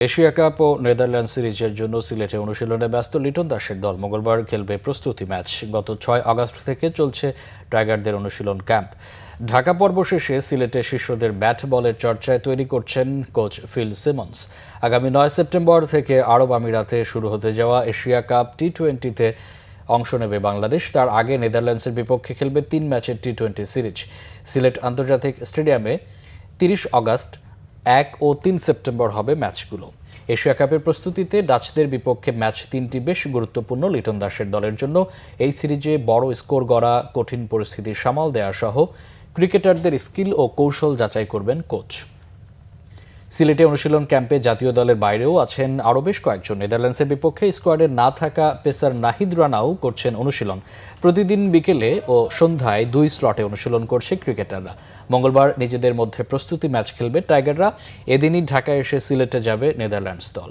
Asia cup ও Netherland সিরিজের জন্য সিলেটে অনুশীলনে ব্যস্ত লিটন দাসের দল মঙ্গলবার খেলবে প্রস্তুতি ম্যাচ। গত 6 আগস্ট থেকে চলছে টাইগারদের অনুশীলন ক্যাম্প। ঢাকা পর্ব শেষে সিলেটে শিষ্যদের ব্যাট বলের চর্চায় তৈরি করছেন কোচ ফিল সিমন্স। আগামী 9 সেপ্টেম্বর থেকে আরব আমিরাতে শুরু হতে যাওয়া এশিয়া কাপ টি-20-তে অংশ নেবে বাংলাদেশ। তার আগে নেদারল্যান্ডসের বিপক্ষে খেলবে 3 ম্যাচের টি-20 সিরিজ। সিলেট আন্তর্জাতিক স্টেডিয়ামে 30 আগস্ট, 1 ও 3 সেপ্টেম্বর হবে ম্যাচগুলো। এশিয়া কাপের প্রস্তুতিতে ডাচদের বিপক্ষে ম্যাচ 3টি বেশ গুরুত্বপূর্ণ লিটন দাসের দলের জন্য। এই সিরিজে বড় স্কোর গড়া, কঠিন পরিস্থিতি সামাল দেওয়া সহ ক্রিকেটারদের স্কিল ও কৌশল যাচাই করবেন কোচ। সিলেটে অনুশীলন ক্যাম্পে জাতীয় দলের বাইরেও আছেন আরও বেশ কয়েকজন। নেদারল্যান্ডসের বিপক্ষে স্কোয়াডে না থাকা পেসার নাহিদ রানাও করছেন অনুশীলন। প্রতিদিন বিকেলে ও সন্ধ্যায় 2 স্লটে অনুশীলন করছে ক্রিকেটাররা। মঙ্গলবার নিজেদের মধ্যে প্রস্তুতি ম্যাচ খেলবে টাইগাররা। এদিনই ঢাকায় এসে সিলেটে যাবে নেদারল্যান্ডস দল।